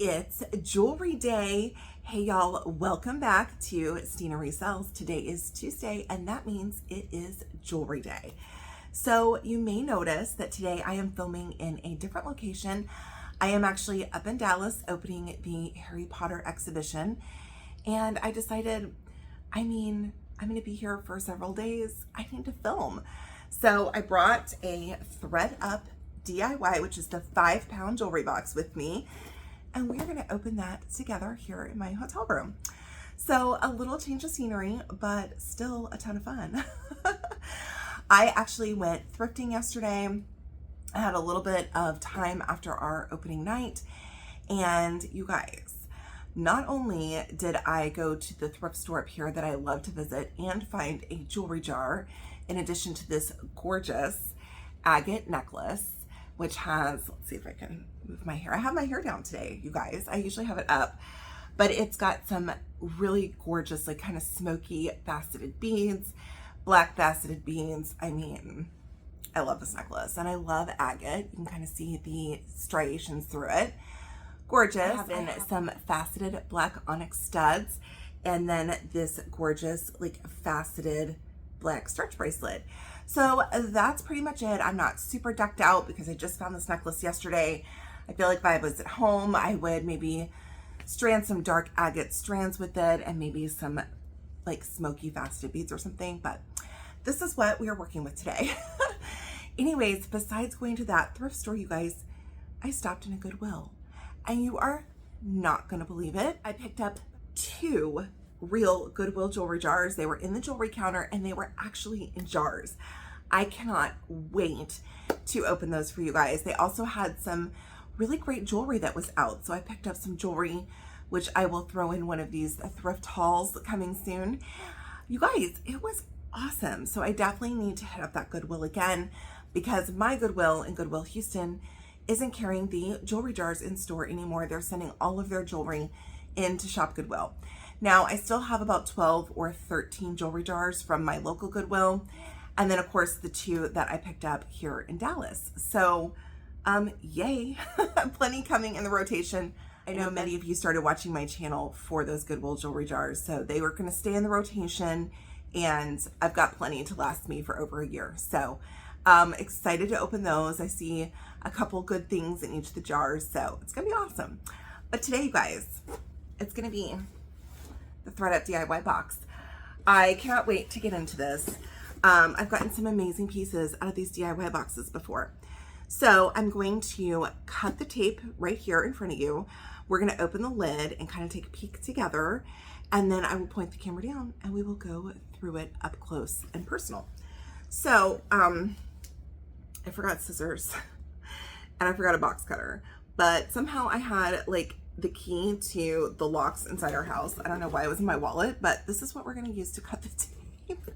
It's jewelry day. Hey y'all, welcome back to Stina Resells. Today is Tuesday and that means it is jewelry day. So you may notice that today I am filming in a different location. I am actually up in Dallas opening the Harry Potter exhibition, and I decided, I'm gonna be here for several days. I need to film. So I brought a Thredup DIY, which is the 5-pound jewelry box with me. And we're gonna open that together here in my hotel room. So a little change of scenery, but still a ton of fun. I actually went thrifting yesterday. I had a little bit of time after our opening night. And you guys, not only did I go to the thrift store up here that I love to visit and find a jewelry jar, in addition to this gorgeous agate necklace, which has, let's see if I can move my hair. I have my hair down today, you guys. I usually have it up, but it's got some really gorgeous, like kind of smoky faceted beads, black faceted beads. I love this necklace and I love agate. You can kind of see the striations through it. Gorgeous. I have in some faceted black onyx studs and then this gorgeous like faceted black stretch bracelet. So that's pretty much it. I'm not super decked out because I just found this necklace yesterday. I feel like if I was at home, I would maybe strand some dark agate strands with it and maybe some like smoky faceted beads or something, but this is what we are working with today. Anyways, besides going to that thrift store, you guys, I stopped in a Goodwill and you are not gonna believe it. I picked up 2 real Goodwill jewelry jars. They were in the jewelry counter and they were actually in jars. I cannot wait to open those for you guys. They also had some really great jewelry that was out. So I picked up some jewelry, which I will throw in one of these thrift hauls coming soon. You guys, it was awesome. So I definitely need to hit up that Goodwill again because my Goodwill in Goodwill Houston isn't carrying the jewelry jars in store anymore. They're sending all of their jewelry into Shop Goodwill. Now, I still have about 12 or 13 jewelry jars from my local Goodwill. And then, of course, the 2 that I picked up here in Dallas. So, yay. Plenty coming in the rotation. I know many of you started watching my channel for those Goodwill jewelry jars. So they were going to stay in the rotation. And I've got plenty to last me for over a year. So, excited to open those. I see a couple good things in each of the jars. So, it's going to be awesome. But today, you guys, it's going to be the Thredup DIY box. I cannot wait to get into this. I've gotten some amazing pieces out of these DIY boxes before. So I'm going to cut the tape right here in front of you. We're going to open the lid and kind of take a peek together. And then I will point the camera down and we will go through it up close and personal. So I forgot scissors and I forgot a box cutter, but somehow I had like the key to the locks inside our house. I don't know why it was in my wallet, but this is what we're going to use to cut the tape.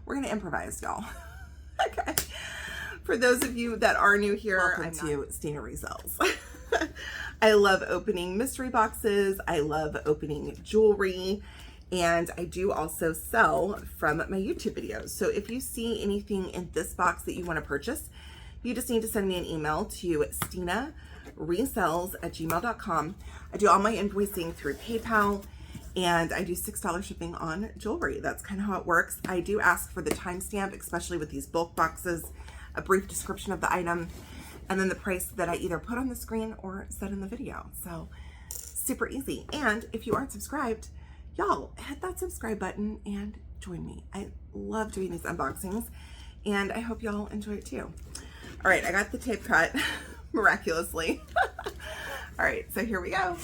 We're going to improvise, y'all. Okay. For those of you that are new here, welcome to Stina Resells. I love opening mystery boxes. I love opening jewelry. And I do also sell from my YouTube videos. So if you see anything in this box that you want to purchase, you just need to send me an email to stinaresells@gmail.com. I do all my invoicing through PayPal and I do $6 shipping on jewelry. That's kind of how it works. I do ask for the timestamp, especially with these bulk boxes, a brief description of the item, and then the price that I either put on the screen or set in the video. So super easy. And if you aren't subscribed, y'all hit that subscribe button and join me. I love doing these unboxings and I hope y'all enjoy it too. All right, I got the tape cut miraculously. All right, so here we go.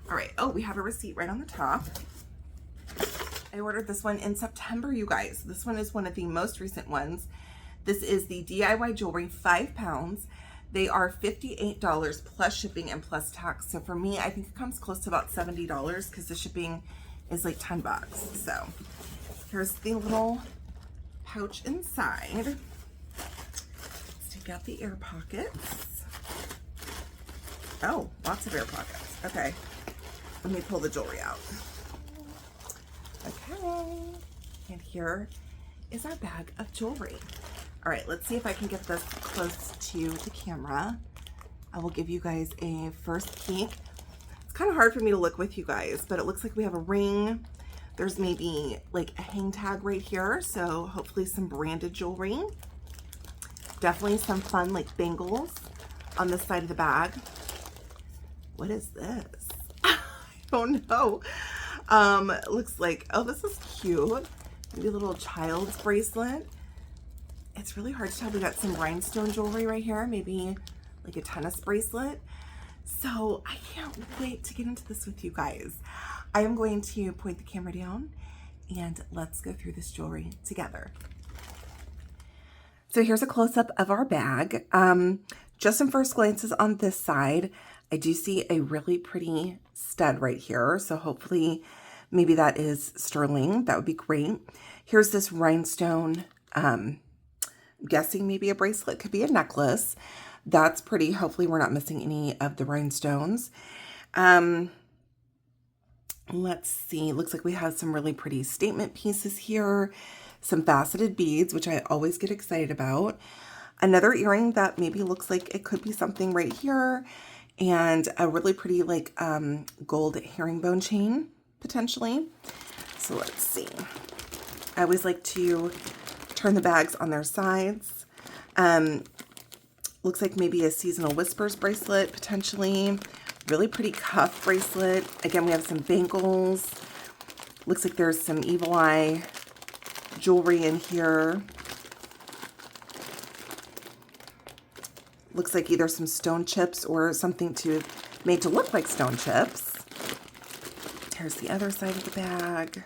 All right, oh, we have a receipt right on the top. I ordered this one in September, you guys. This one is one of the most recent ones. This is the DIY jewelry 5 pounds. They are $58 plus shipping and plus tax. So for me, I think it comes close to about $70 because the shipping is like 10 bucks. So here's the little pouch inside. Let's take out the air pockets. Oh, lots of air pockets. Okay, let me pull the jewelry out. Okay, and here is our bag of jewelry. All right, let's see if I can get this close to the camera. I will give you guys a first peek. It's kind of hard for me to look with you guys, but it looks like we have a ring. There's maybe like a hang tag right here, so hopefully some branded jewelry. Definitely some fun like bangles on this side of the bag. What is this? I don't know. It looks like, oh, this is cute. Maybe a little child's bracelet. It's really hard to tell. We got some rhinestone jewelry right here, maybe like a tennis bracelet. So I can't wait to get into this with you guys. I am going to point the camera down and let's go through this jewelry together. So here's a close-up of our bag. Just some first glances on this side. I do see a really pretty stud right here. So hopefully maybe that is sterling. That would be great. Here's this rhinestone, I'm guessing maybe a bracelet, could be a necklace. That's pretty. Hopefully we're not missing any of the rhinestones. Let's see. Looks like we have some really pretty statement pieces here. Some faceted beads, which I always get excited about. Another earring that maybe looks like it could be something right here. And a really pretty like gold herringbone chain, potentially. So let's see. I always like to turn the bags on their sides. Looks like maybe a seasonal whispers bracelet, potentially. Really pretty cuff bracelet. Again, we have some bangles. Looks like there's some evil eye jewelry in here. Looks like either some stone chips or something made to look like stone chips. Here's the other side of the bag.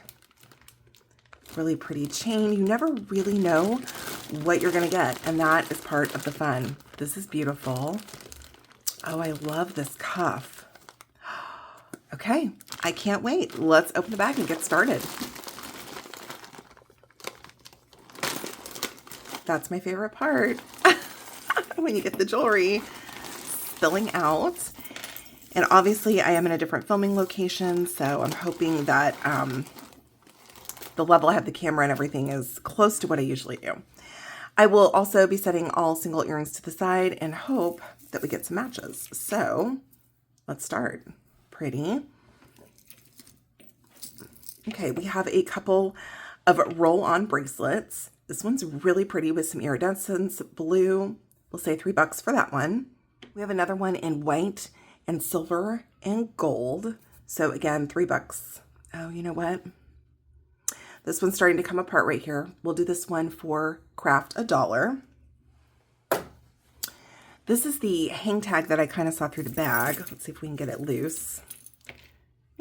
Really pretty chain. You never really know what you're gonna get, and that is part of the fun. This is beautiful. Oh, I love this cuff. Okay, I can't wait. Let's open the bag and get started. That's my favorite part. When you get the jewelry spilling out. And obviously I am in a different filming location, so I'm hoping that the level I have the camera and everything is close to what I usually do. I will also be setting all single earrings to the side and hope that we get some matches. So let's start. Pretty. Okay, we have a couple of roll-on bracelets. This one's really pretty with some iridescence blue. We'll say $3 for that one. We have another one in white and silver and gold. So again, $3. Oh, you know what? This one's starting to come apart right here. We'll do this one for craft $1. This is the hang tag that I kind of saw through the bag. Let's see if we can get it loose.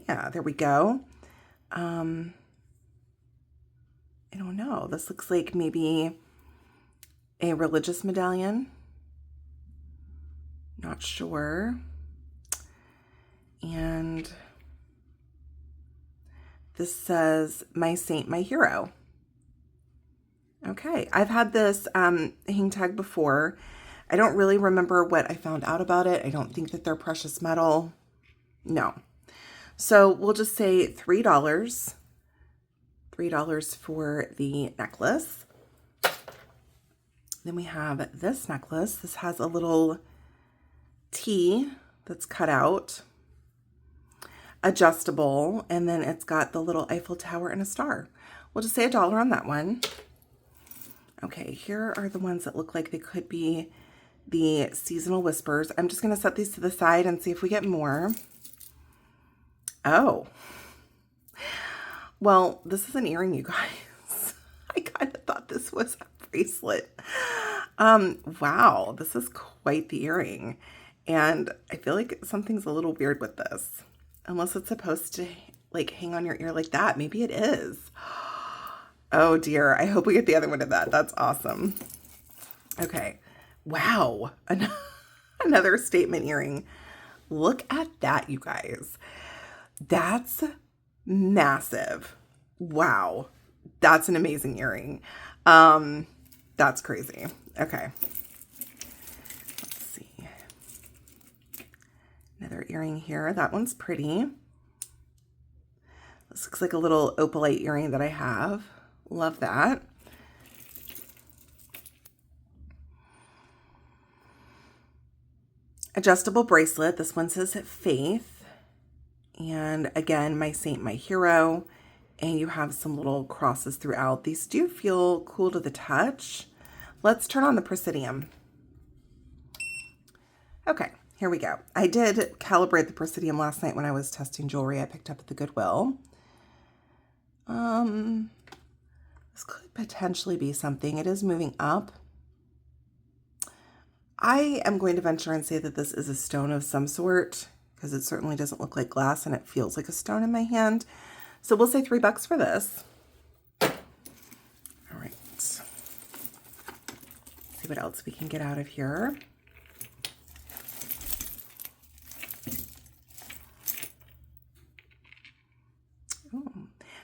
Yeah, there we go. I don't know. This looks like maybe a religious medallion. Not sure. And this says, "My saint, my hero." Okay, I've had this hang tag before. I don't really remember what I found out about it. I don't think that they're precious metal. No. So we'll just say $3. $3 for the necklace. Then we have this necklace. This has a little T that's cut out, adjustable, and then it's got the little Eiffel Tower and a star. We'll just say $1 on that one. Okay, here are the ones that look like they could be the seasonal whispers. I'm just going to set these to the side and see if we get more. Oh, well, this is an earring, you guys. I kind of thought this was a bracelet. Wow, this is quite the earring. And I feel like something's a little weird with this. Unless it's supposed to like hang on your ear like that. Maybe it is. Oh dear. I hope we get the other one of that. That's awesome. Okay. Wow. Another statement earring. Look at that, you guys. That's massive. Wow. That's an amazing earring. That's crazy. Okay. Let's see. Another earring here. That one's pretty. This looks like a little opalite earring that I have. Love that. adjustable bracelet. This one says Faith. And again, my saint, my hero. And you have some little crosses throughout. These do feel cool to the touch. Let's turn on the Presidium. Okay, here we go. I did calibrate the Presidium last night when I was testing jewelry I picked up at the Goodwill. This could potentially be something. It is moving up. I am going to venture and say that this is a stone of some sort because it certainly doesn't look like glass and it feels like a stone in my hand. So we'll say $3 for this. All right. See what else we can get out of here.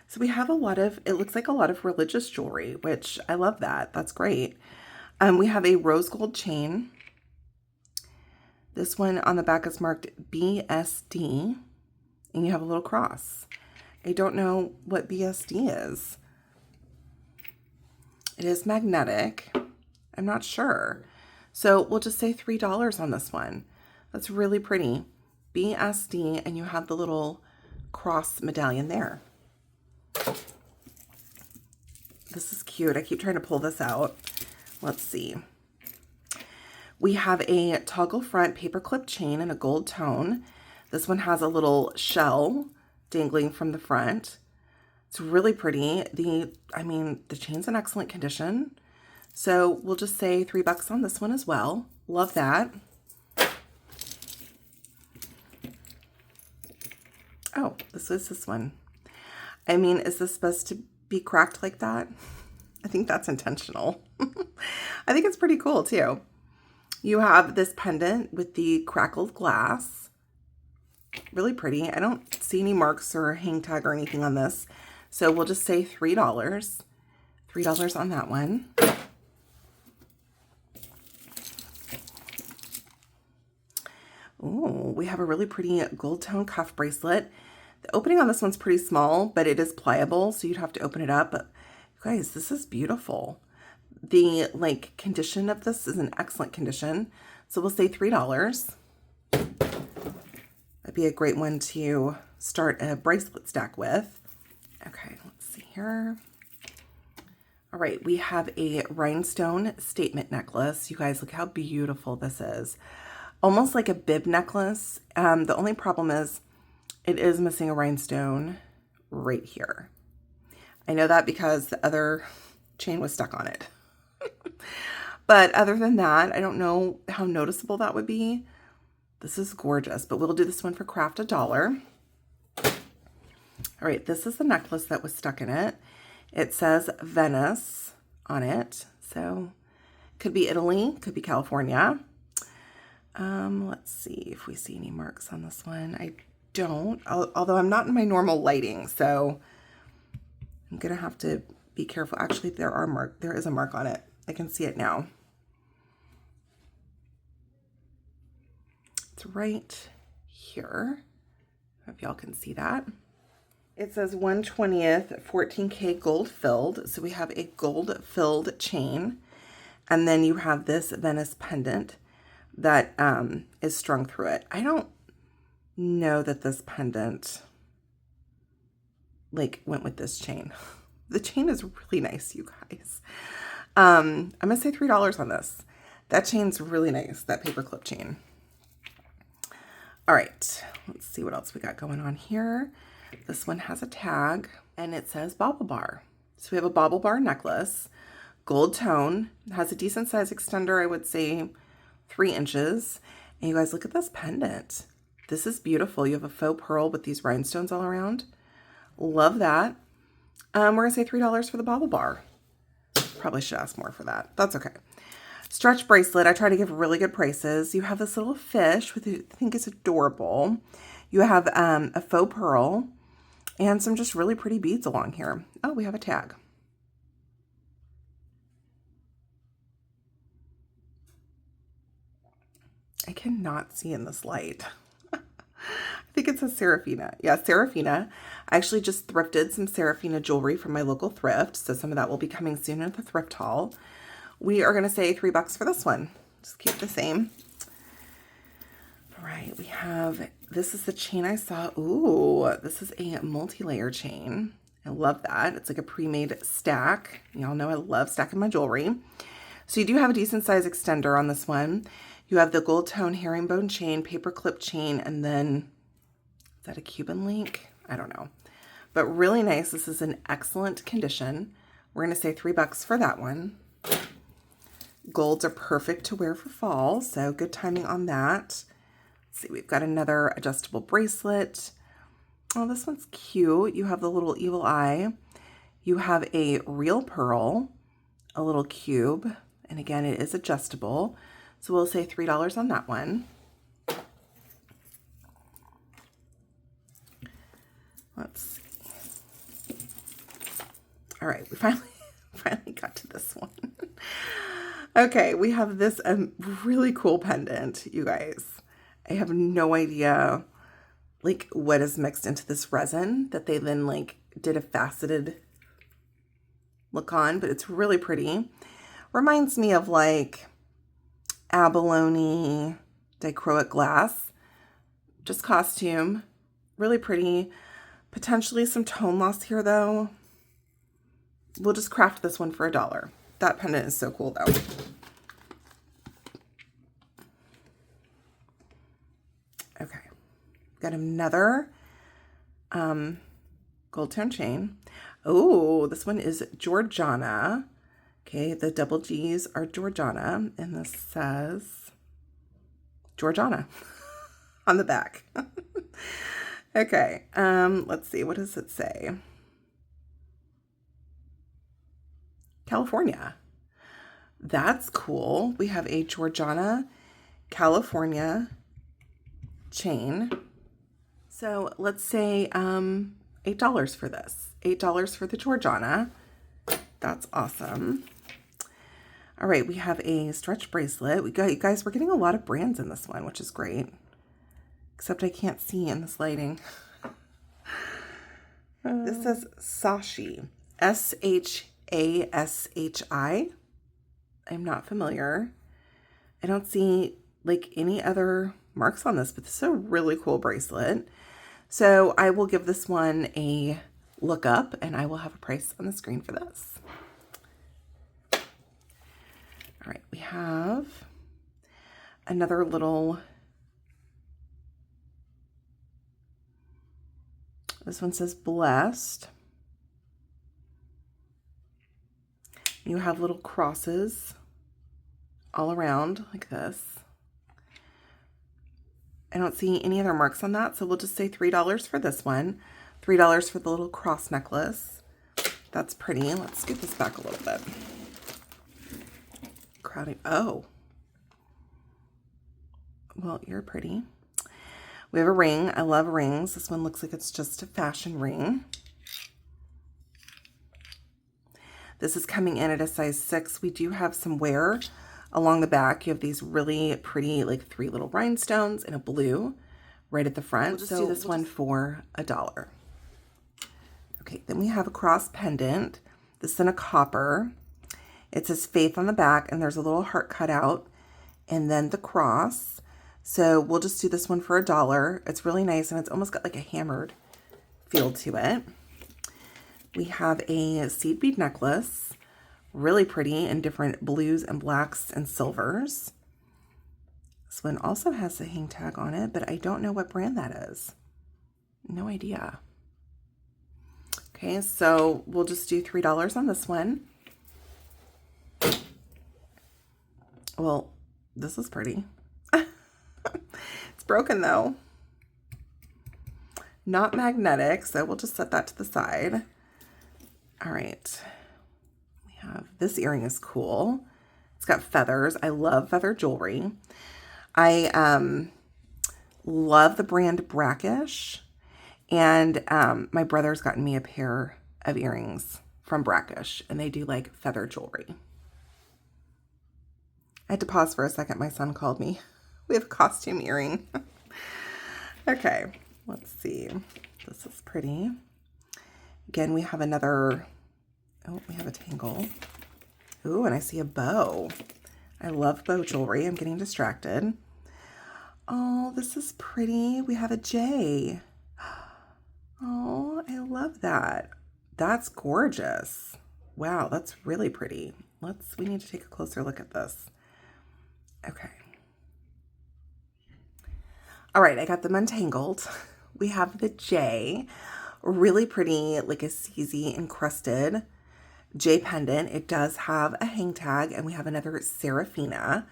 So we have a lot of, it looks like a lot of religious jewelry, which I love that. That's great. We have a rose gold chain. This one on the back is marked BSD, and you have a little cross. I don't know what BSD is. It is magnetic. I'm not sure. So we'll just say $3 on this one. That's really pretty. BSD, and you have the little cross medallion there. This is cute. I keep trying to pull this out. Let's see. We have a toggle front paperclip chain in a gold tone. This one has a little shell dangling from the front. It's really pretty. The chain's in excellent condition. So we'll just say $3 on this one as well. Love that. Oh, this is this one. I mean, is this supposed to be cracked like that? I think that's intentional. I think it's pretty cool too. You have this pendant with the crackled glass. Really pretty. I don't see any marks or hang tag or anything on this. So we'll just say $3. $3 on that one. Oh, we have a really pretty gold tone cuff bracelet. The opening on this one's pretty small, but it is pliable, so you'd have to open it up. But you guys, this is beautiful. The condition of this is in excellent condition. So we'll say $3. That'd be a great one to start a bracelet stack with. Okay, let's see here. All right, we have a rhinestone statement necklace. You guys, look how beautiful this is. Almost like a bib necklace. The only problem is it is missing a rhinestone right here. I know that because the other chain was stuck on it. But other than that, I don't know how noticeable that would be. This is gorgeous, but we'll do this one for craft $1. All right, this is the necklace that was stuck in it. It says Venice on it. So could be Italy, could be California. Let's see if we see any marks on this one. I don't, although I'm not in my normal lighting, so I'm gonna have to be careful. Actually, there is a mark on it. I can see it now. It's right here. I hope y'all can see that. It says 1/20th 14K gold filled. So we have a gold filled chain, and then you have this Venice pendant that is strung through it. I don't know that this pendant went with this chain. The chain is really nice, you guys. I'm gonna say $3 on this. That chain's really nice, that paperclip chain. All right, let's see what else we got going on here. This one has a tag and it says Bauble Bar. So we have a Bauble Bar necklace, gold tone, has a decent size extender, I would say 3 inches. And you guys, look at this pendant. This is beautiful. You have a faux pearl with these rhinestones all around. Love that. We're gonna say $3 for the Bauble Bar. Probably should ask more for that. That's okay. Stretch bracelet. I try to give really good prices. You have this little fish with, I think it's adorable. You have a faux pearl and some just really pretty beads along here. Oh, we have a tag. I cannot see in this light. I think it says Serafina. Yeah, Serafina. I actually just thrifted some Serafina jewelry from my local thrift, so some of that will be coming soon at the thrift haul. We are going to say $3 for this one. Just keep it the same. right, we have, this is the chain I saw. Ooh, this is a multi-layer chain. I love that. It's like a pre-made stack. Y'all know I love stacking my jewelry. So you do have a decent size extender on this one. You have the gold tone herringbone chain, paper clip chain, and then, is that a Cuban link? I don't know. But really nice. This is in excellent condition. We're going to say $3 for that one. Golds are perfect to wear for fall, so good timing on that. Let's see, we've got another adjustable bracelet. Oh, this one's cute. You have the little evil eye. You have a real pearl, a little cube, and again, it is adjustable. So we'll say $3 on that one. Let's see. All right, we finally got to this one. Okay, we have this really cool pendant, you guys. I have no idea like what is mixed into this resin that they then like did a faceted look on, but it's really pretty. Reminds me of like abalone dichroic glass, just costume, really pretty. Potentially some tone loss here though. We'll just craft this one for $1. That pendant is so cool though. Okay, got another gold tone chain. Oh, this one is Georgiana. Okay, the double G's are Georgiana, and this says Georgiana on the back. Okay, let's see, what does it say? California. That's cool. We have a Georgiana California chain. So let's say $8 for this. $8 for the Georgiana. That's awesome. All right, we have a stretch bracelet. You guys, we're getting a lot of brands in this one, which is great. Except I can't see in this lighting. This says Sashi. S-H-A-S-H-I. I'm not familiar. I don't see like any other marks on this, but this is a really cool bracelet. So I will give this one a look up and I will have a price on the screen for this. All right, we have another little, this one says blessed. You have little crosses all around like this. I don't see any other marks on that, so we'll just say $3 for this one. $3 for the little cross necklace. That's pretty. Let's scoot this back a little bit. Crowding. Oh. Well, you're pretty. We have a ring. I love rings. This one looks like it's just a fashion ring. This is coming in at a size 6. We do have some wear along the back. You have these really pretty, like 3 little rhinestones in a blue right at the front. We'll just do this one for $1. Okay, then we have a cross pendant. This is in a copper. It says Faith on the back, and there's a little heart cut out, and then the cross. So we'll just do this one for $1. It's really nice, and it's almost got like a hammered feel to it. We have a seed bead necklace, really pretty in different blues and blacks and silvers. This one also has a hang tag on it, but I don't know what brand that is. No idea. Okay, so we'll just do $3 on this one. Well, this is pretty. It's broken though. Not magnetic, so we'll just set that to the side. All right. We have, this earring is cool. It's got feathers. I love feather jewelry. I love the brand Brackish. And my brother's gotten me a pair of earrings from Brackish, and they do like feather jewelry. I had to pause for a second. My son called me. We have a costume earring. Okay, let's see. This is pretty. Again, we have another, oh, we have a tangle. Ooh, and I see a bow. I love bow jewelry. I'm getting distracted. Oh, this is pretty. We have a J. Oh, I love that. That's gorgeous. Wow, that's really pretty. We need to take a closer look at this. Okay. All right, I got them untangled. We have the J, really pretty, like a CZ encrusted J pendant. It does have a hang tag, and we have another Serafina.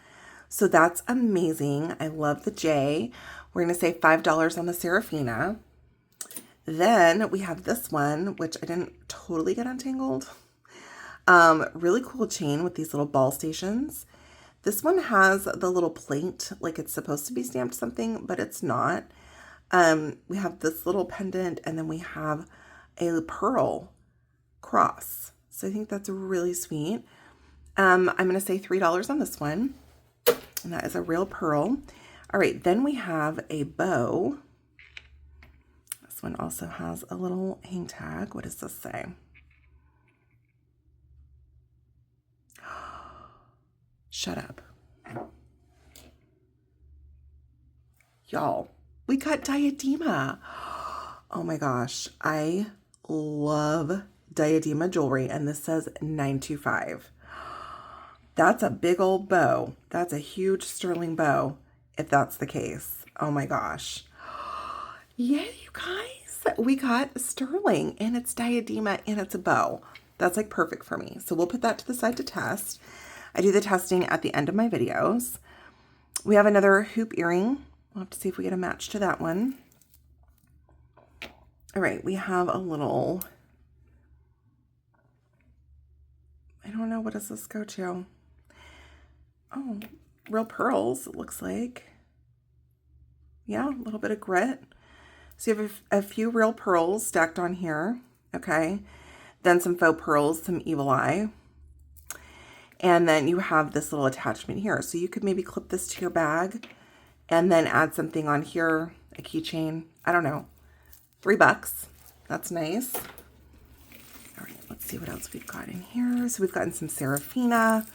So that's amazing. I love the J. We're going to say $5 on the Serafina. Then we have this one, which I didn't totally get untangled. Really cool chain with these little ball stations. This one has the little plate, like it's supposed to be stamped something, but it's not. We have this little pendant, and then we have a pearl cross. So I think that's really sweet. I'm going to say $3 on this one, and that is a real pearl. All right, then we have a bow. This one also has a little hang tag. What does this say? Shut up. Y'all, we got diadema. Oh my gosh, I love diadema jewelry, and this says 925. That's a big old bow. That's a huge sterling bow, if that's the case. Oh my gosh. Yeah, you guys, we got sterling, and it's diadema, and it's a bow. That's like perfect for me. So we'll put that to the side to test. I do the testing at the end of my videos. We have another hoop earring. We'll have to see if we get a match to that one. All right, we have a little, I don't know, what does this go to? Oh, real pearls, it looks like. Yeah, a little bit of grit. So you have a few real pearls stacked on here, okay? Then some faux pearls, some evil eye. And then you have this little attachment here. So you could maybe clip this to your bag and then add something on here, a keychain. I don't know. $3. That's nice. All right, let's see what else we've got in here. So we've gotten some Serafina,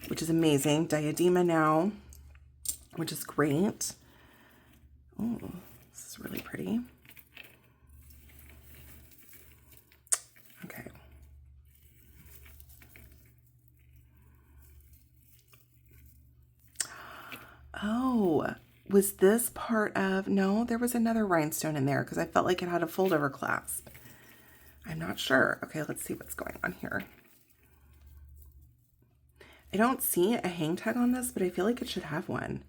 which is amazing. Diadema now, which is great. Oh, this is really pretty. Okay. Oh, was this part of, no, there was another rhinestone in there because I felt like it had a fold over clasp. I'm not sure. Okay, let's see what's going on here. I don't see a hang tag on this, but I feel like it should have one.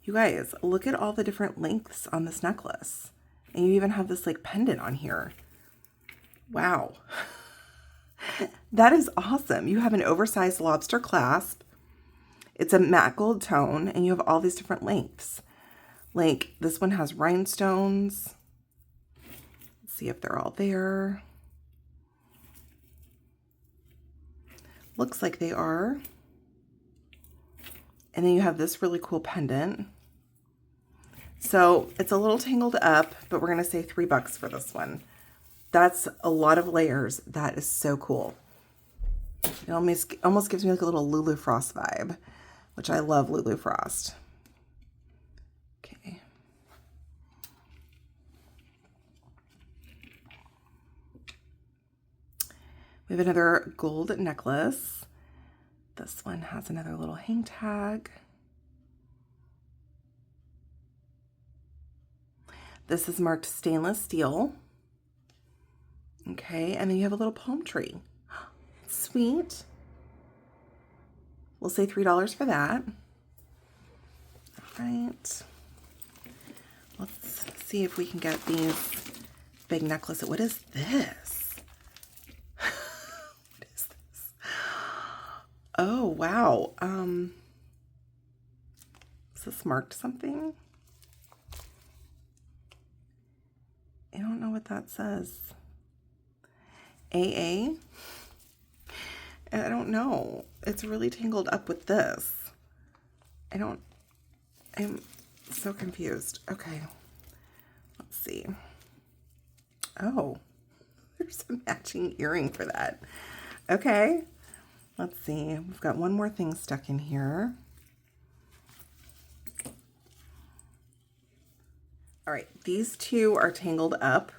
You guys, look at all the different lengths on this necklace. And you even have this like pendant on here. Wow. That is awesome. You have an oversized lobster clasp. It's a matte gold tone, and you have all these different lengths. Like, this one has rhinestones. Let's see if they're all there. Looks like they are. And then you have this really cool pendant. So it's a little tangled up, but we're going to say $3 for this one. That's a lot of layers. That is so cool. It almost gives me like a little Lulu Frost vibe, which I love Lulu Frost. Okay. We have another gold necklace. This one has another little hang tag. This is marked stainless steel. Okay, and then you have a little palm tree. Sweet. We'll say $3 for that. All right. Let's see if we can get these big necklaces. What is this? What is this? Oh, wow. Is this marked something? I don't know what that says. AA? I don't know. It's really tangled up with this. I'm so confused. Okay. Let's see. Oh, there's a matching earring for that. Okay. Let's see. We've got one more thing stuck in here. All right, these two are tangled up.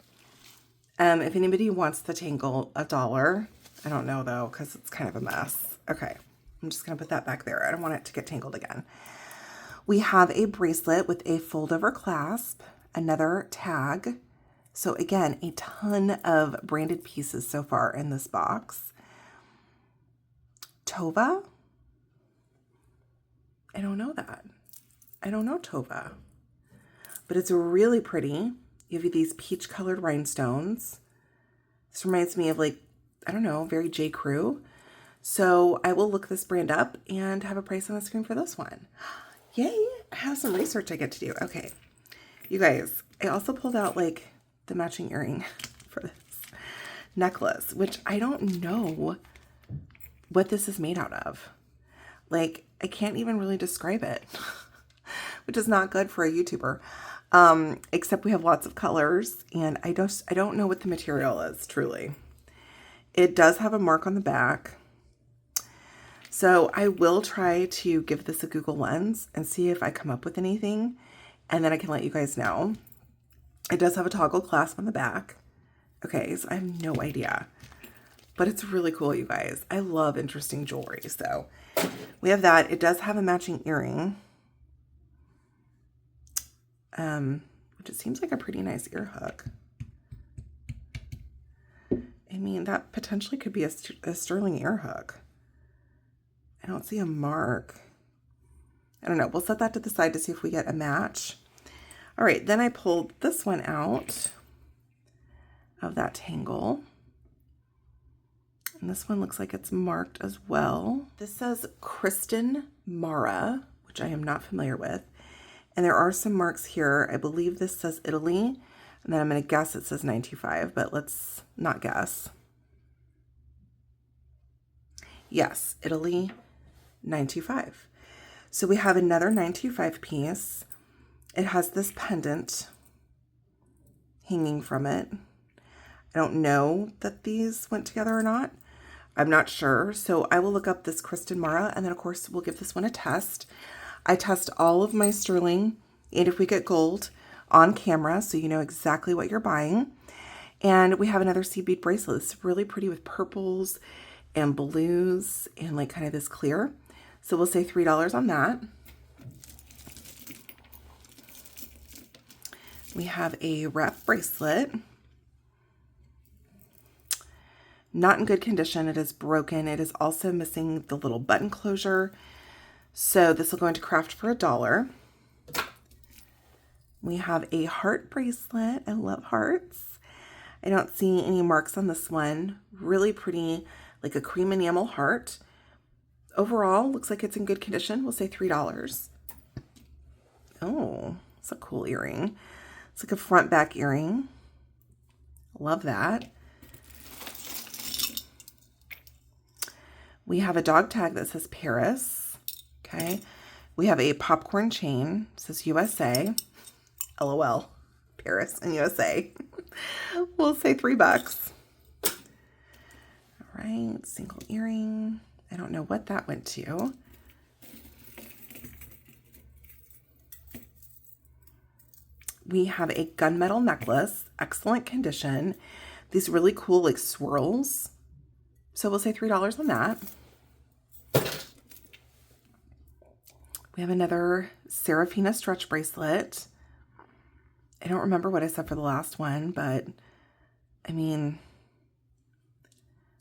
If anybody wants the tangle, $1. I don't know though, because it's kind of a mess. Okay, I'm just gonna put that back there. I don't want it to get tangled again. We have a bracelet with a fold over clasp, another tag. So again, a ton of branded pieces so far in this box. Tova? I don't know that. I don't know Tova. But it's really pretty. You have these peach colored rhinestones. This reminds me of like, I don't know, very J. Crew. So I will look this brand up and have a price on the screen for this one. Yay, I have some research I get to do. Okay, you guys, I also pulled out like the matching earring for this necklace, which I don't know what this is made out of. Like, I can't even really describe it, which is not good for a YouTuber. Except we have lots of colors, and I don't know what the material is, truly. It does have a mark on the back. So I will try to give this a Google Lens and see if I come up with anything, and then I can let you guys know. It does have a toggle clasp on the back. Okay, so I have no idea, but it's really cool, you guys. I love interesting jewelry, so we have that. It does have a matching earring, which it seems like a pretty nice ear hook. I mean, that potentially could be a sterling ear hook. I don't see a mark. I don't know. We'll set that to the side to see if we get a match. All right, then I pulled this one out of that tangle. And this one looks like it's marked as well. This says Kristen Mara, which I am not familiar with. And there are some marks here. I believe this says Italy. And then I'm going to guess it says 925, but let's not guess. Yes, Italy 925. So we have another 925 piece. It has this pendant hanging from it. I don't know that these went together or not. I'm not sure. So I will look up this Kristen Mara, and then of course we'll give this one a test. I test all of my sterling, and if we get gold, on camera, so you know exactly what you're buying. And we have another seed bead bracelet. It's really pretty with purples and blues and like kind of this clear. So we'll say $3 on that. We have a wrap bracelet. Not in good condition. It is broken. It is also missing the little button closure. So this will go into craft for $1. We have a heart bracelet. I love hearts. I don't see any marks on this one. Really pretty, like a cream enamel heart. Overall, looks like it's in good condition. We'll say $3. Oh, it's a cool earring. It's like a front back earring. Love that. We have a dog tag that says Paris. Okay. We have a popcorn chain. It says USA. LOL. Paris and USA. We'll say $3. All right. Single earring. I don't know what that went to. We have a gunmetal necklace. Excellent condition. These really cool like swirls. So we'll say $3 on that. We have another Serafina stretch bracelet. I don't remember what I said for the last one, but I mean,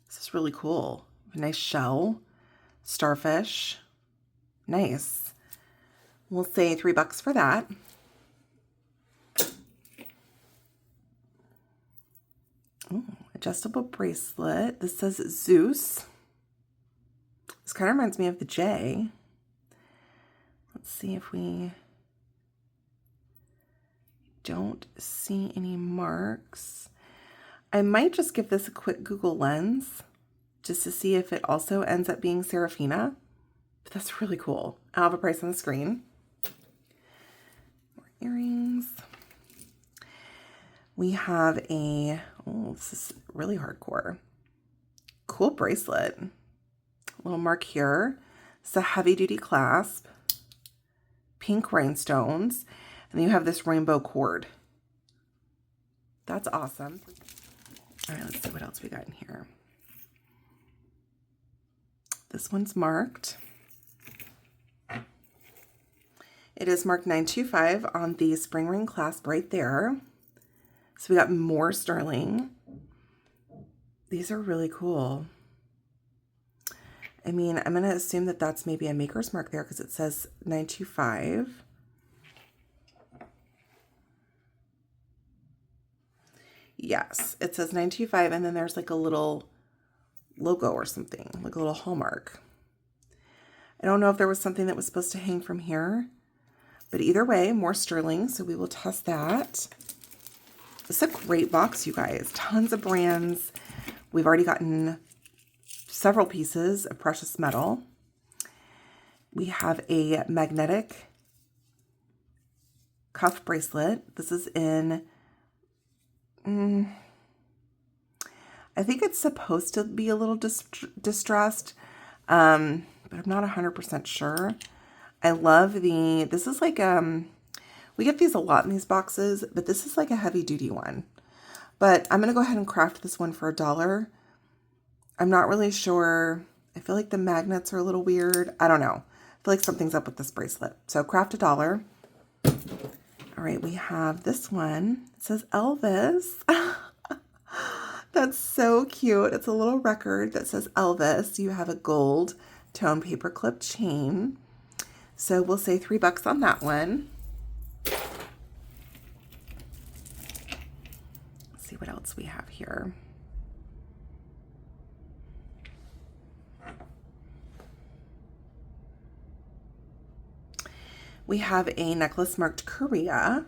this is really cool. A nice shell, starfish, nice. We'll say $3 for that. Ooh, adjustable bracelet. This says Zeus. This kind of reminds me of the J. Let's see if we don't see any marks. I might just give this a quick Google Lens just to see if it also ends up being Serafina. But that's really cool. I'll have a price on the screen. More earrings. We have a, oh, this is really hardcore. Cool bracelet. A little mark here. It's a heavy duty clasp. Pink rhinestones. And then you have this rainbow cord That's awesome. All right, let's see what else we got in here. This one's marked. It is marked 925 on the spring ring clasp right there. So we got more sterling. These are really cool. I mean, I'm going to assume that that's maybe a maker's mark there because it says 925. Yes, it says 925, and then there's like a little logo or something, like a little hallmark. I don't know if there was something that was supposed to hang from here, but either way, more sterling, so we will test that. This is a great box, you guys. Tons of brands. We've already gotten several pieces of precious metal. We have a magnetic cuff bracelet. This is in, I think it's supposed to be a little distressed, but I'm not 100% sure. I love this is like, we get these a lot in these boxes, but this is like a heavy duty one. But I'm going to go ahead and craft this one for $1. I'm not really sure. I feel like the magnets are a little weird. I don't know. I feel like something's up with this bracelet. So craft $1. All right, we have this one. It says Elvis. That's so cute. It's a little record that says Elvis. You have a gold tone paper clip chain. So we'll say $3 on that one. Let's see what else we have here. We have a necklace marked Korea,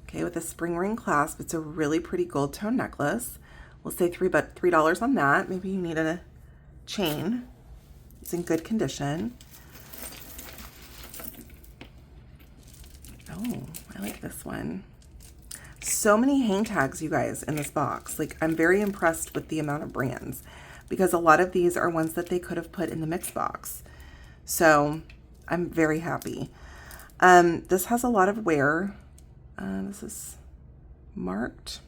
okay, with a spring ring clasp. It's a really pretty gold tone necklace. We'll say $3 on that. Maybe you need a chain. It's in good condition. Oh, I like this one. So many hang tags, you guys, in this box. Like, I'm very impressed with the amount of brands because a lot of these are ones that they could have put in the mix box. So I'm very happy. This has a lot of wear. This is marked.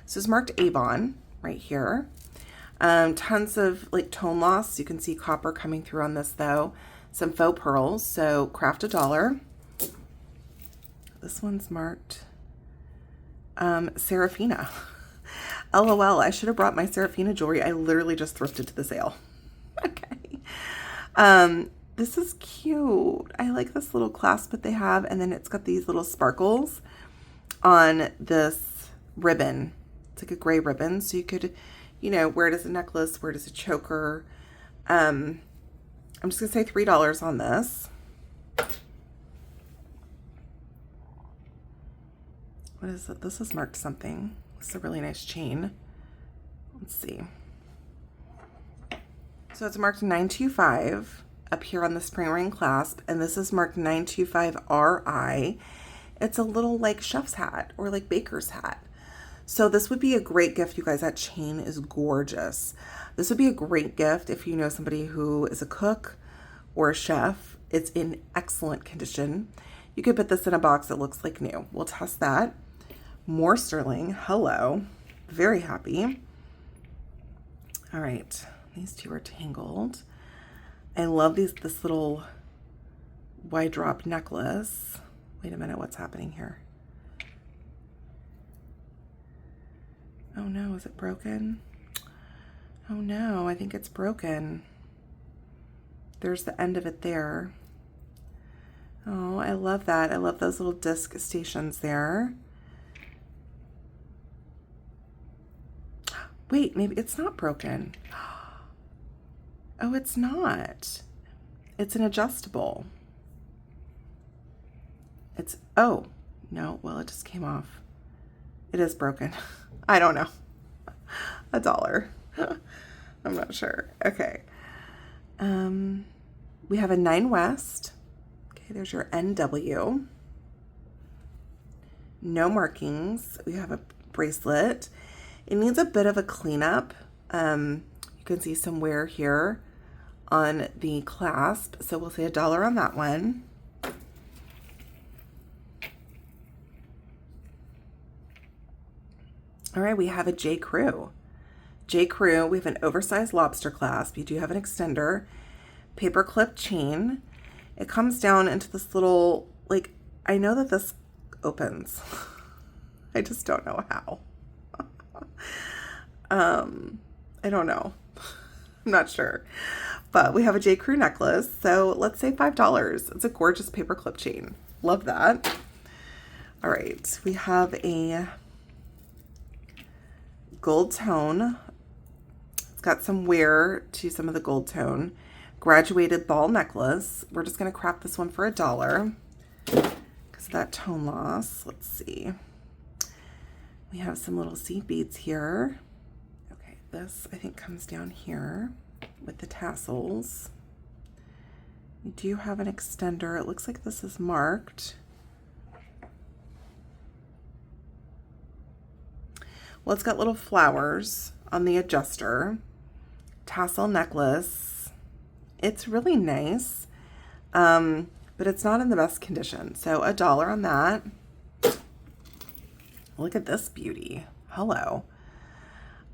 This is marked Avon right here. Tons of like tone loss. You can see copper coming through on this though. Some faux pearls. So craft $1. This one's marked Serafina. LOL, I should have brought my Serafina jewelry. I literally just thrifted to the sale. Okay. This is cute. I like this little clasp that they have, and then it's got these little sparkles on this ribbon. It's like a gray ribbon, so you could, you know, wear it as a necklace, wear it as a choker. I'm just gonna say $3 on this. What is it? This is marked something. It's a really nice chain. Let's see. So it's marked 925 up here on the spring ring clasp, and this is marked 925RI. It's a little like chef's hat or like baker's hat. So this would be a great gift, you guys. That chain is gorgeous. This would be a great gift if you know somebody who is a cook or a chef. It's in excellent condition. You could put this in a box that looks like new. We'll test that. More sterling. Hello. Very happy. All right. These two are tangled. I love this little wide drop necklace. Wait a minute, what's happening here? Oh no, is it broken? Oh no, I think it's broken. There's the end of it there. Oh, I love that. I love those little disc stations there. Wait, maybe it's not broken. Oh, it's not. It's an adjustable. It's, oh, no, well, it just came off. It is broken. I don't know. $1. I'm not sure. Okay. We have a 9 West. Okay, there's your NW. No markings. We have a bracelet. It needs a bit of a cleanup. You can see some wear here on the clasp. So we'll say $1 on that one. All right, we have a J. Crew. J. Crew, we have an oversized lobster clasp. You do have an extender, paper clip chain. It comes down into this little, like, I know that this opens. I just don't know how. I don't know. I'm not sure. But we have a J. Crew necklace. So let's say $5. It's a gorgeous paper clip chain. Love that. All right. We have a gold tone. It's got some wear to some of the gold tone. Graduated ball necklace. We're just going to crop this one for $1 because of that tone loss. Let's see. We have some little seed beads here. Okay, this I think comes down here with the tassels. You do have an extender. It looks like this is marked. Well, it's got little flowers on the adjuster. Tassel necklace. It's really nice, but it's not in the best condition. So $1 on that. Look at this beauty. Hello.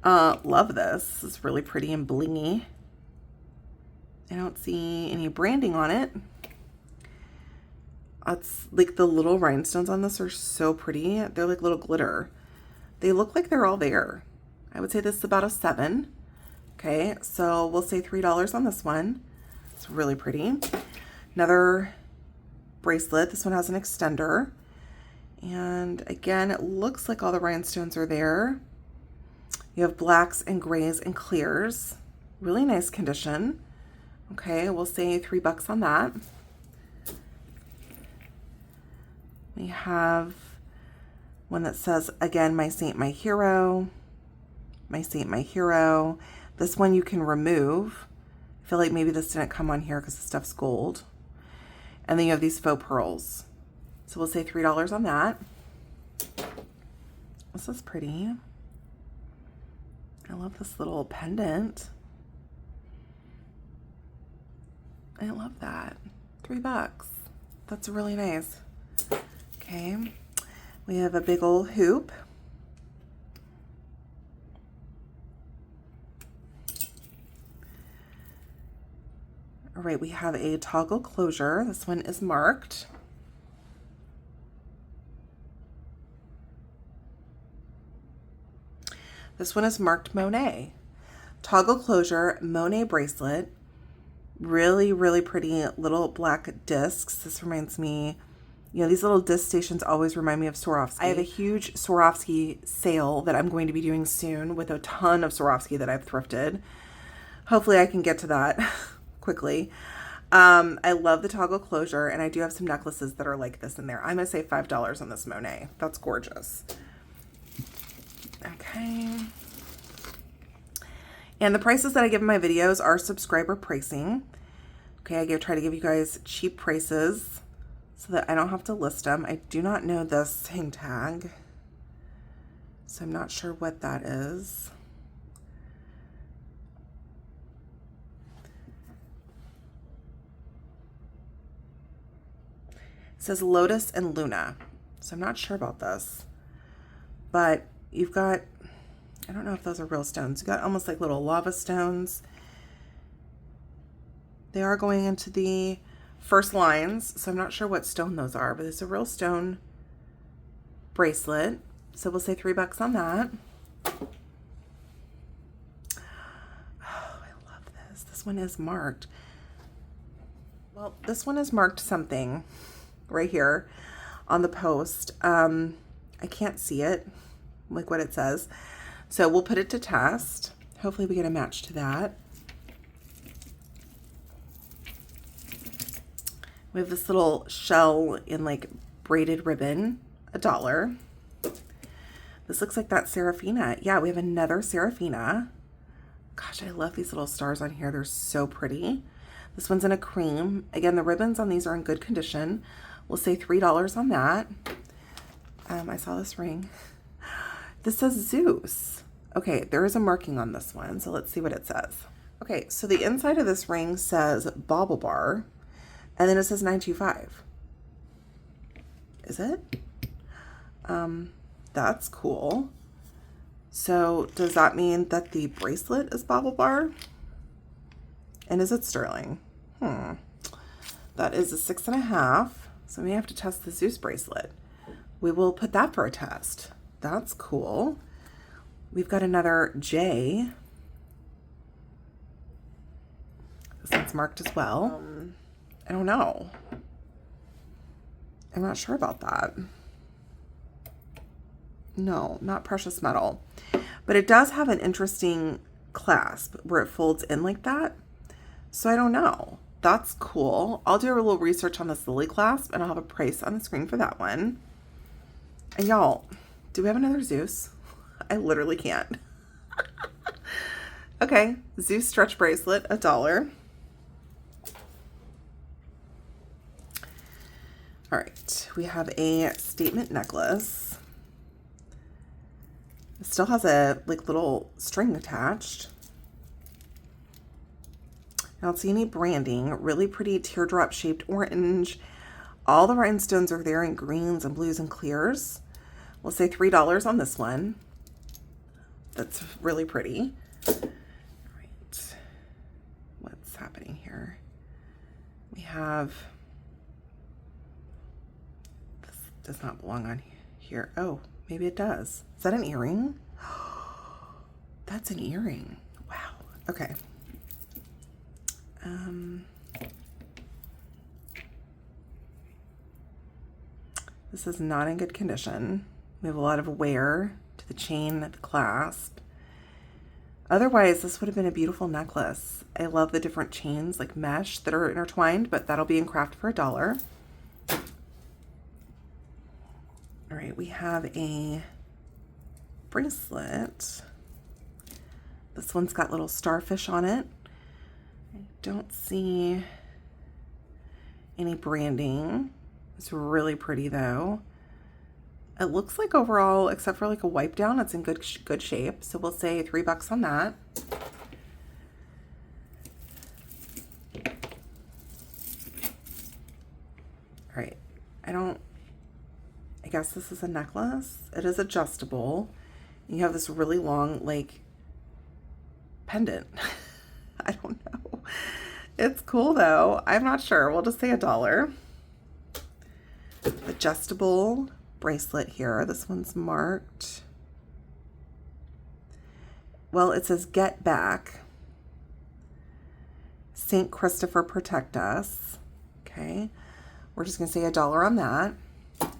Love this. This is really pretty and blingy. I don't see any branding on it. It's like the little rhinestones on this are so pretty. They're like little glitter. They look like they're all there. I would say this is about a 7. Okay, so we'll say $3 on this one. It's really pretty. Another bracelet. This one has an extender. And again, it looks like all the rhinestones are there. You have blacks and grays and clears. Really nice condition. Okay, we'll say $3 on that. We have one that says, again, my saint, my hero. My saint, my hero. This one you can remove. I feel like maybe this didn't come on here because the stuff's gold. And then you have these faux pearls. So we'll say $3 on that. This is pretty. I love this little pendant. I love that. $3. That's really nice. Okay. We have a big old hoop. All right, we have a toggle closure. This one is marked. This one is marked Monet. Toggle closure, Monet bracelet. Really, really pretty little black discs. This reminds me, you know, these little disc stations always remind me of Swarovski. I have a huge Swarovski sale that I'm going to be doing soon with a ton of Swarovski that I've thrifted. Hopefully I can get to that quickly. I love the toggle closure, and I do have some necklaces that are like this in there. I'm going to say $5 on this Monet. That's gorgeous. Okay. And the prices that I give in my videos are subscriber pricing. Okay, I try to give you guys cheap prices so that I don't have to list them. I do not know this hang tag, so I'm not sure what that is. It says Lotus and Luna, so I'm not sure about this, but you've got, I don't know if those are real stones. You got almost like little lava stones. They are going into the first lines, so I'm not sure what stone those are, but it's a real stone bracelet. So we'll say $3 on that. Oh, I love this. This one is marked. Well, this one is marked something right here on the post. I can't see it, like what it says. So we'll put it to test. Hopefully we get a match to that. We have this little shell in like braided ribbon, $1. This looks like that Serafina. Yeah, we have another Serafina. Gosh, I love these little stars on here. They're so pretty. This one's in a cream. Again, the ribbons on these are in good condition. We'll say $3 on that. I saw this ring. This says Zeus. Okay, there is a marking on this one, so let's see what it says. Okay, so the inside of this ring says Bauble Bar, and then it says 925. Is it? That's cool. So does that mean that the bracelet is bauble bar? And is it sterling? That is a 6.5. So we have to test the Zeus bracelet. We will put that for a test. That's cool. We've got another J. This one's marked as well. I don't know. I'm not sure about that. No, not precious metal. But it does have an interesting clasp where it folds in like that. So I don't know. That's cool. I'll do a little research on this lily clasp and I'll have a price on the screen for that one. And y'all, do we have another Zeus? I literally can't. Okay, Zeus stretch bracelet, $1. All right, we have a statement necklace. It still has a little string attached. I don't see any branding. Really pretty teardrop shaped orange. All the rhinestones are there in greens and blues and clears. We'll say $3 on this one. That's really pretty. All right. What's happening here? We have, this does not belong on here. Oh, maybe it does. Is that an earring? That's an earring. Wow. Okay. This is not in good condition. We have a lot of wear to the chain, the clasp. Otherwise, this would have been a beautiful necklace. I love the different chains, like mesh, that are intertwined, but that'll be in craft for $1. All right, we have a bracelet. This one's got little starfish on it. I don't see any branding. It's really pretty though. It looks like overall, except for like a wipe down, it's in good shape. So we'll say $3 on that. All right, I guess this is a necklace. It is adjustable. You have this really long like pendant. I don't know. It's cool though. I'm not sure. We'll just say $1. Adjustable bracelet here. This one's marked. Well, it says get back. St. Christopher protect us. Okay. We're just going to say $1 on that. All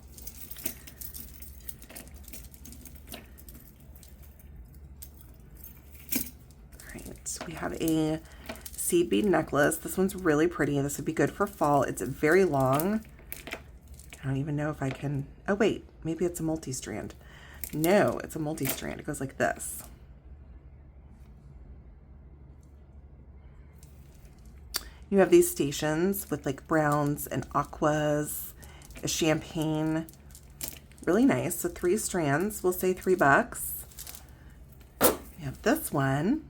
right. We have a seed bead necklace. This one's really pretty. This would be good for fall. It's very long. I don't even know if I can, oh wait, maybe it's a multi-strand. No, it's a multi-strand. It goes like this. You have these stations with like browns and aquas, a champagne. Really nice. So 3 strands. We'll say $3. We have this one.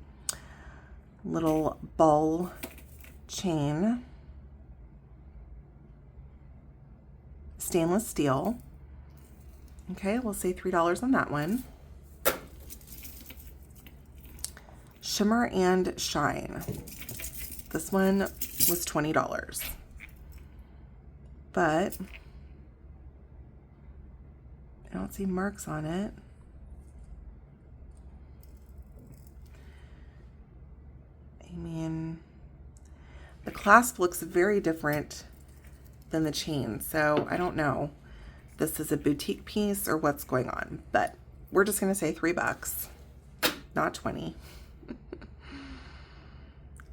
Little ball chain. Stainless steel. Okay, we'll say $3 on that one. Shimmer and Shine. This one was $20. But I don't see marks on it. I mean, the clasp looks very different than the chain, so I don't know if this is a boutique piece or what's going on, but we're just going to say $3, not 20.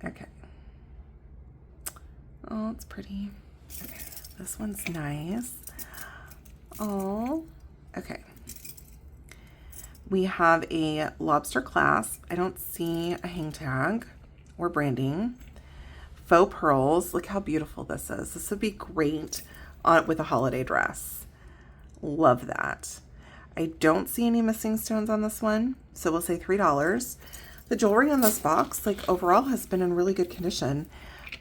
Okay. Oh, it's pretty. Okay. This one's nice. Oh, okay. We have a lobster clasp. I don't see a hang tag or branding. Faux pearls. Look how beautiful this is. This would be great with a holiday dress. Love that. I don't see any missing stones on this one, so we'll say $3. The jewelry in this box, like overall, has been in really good condition.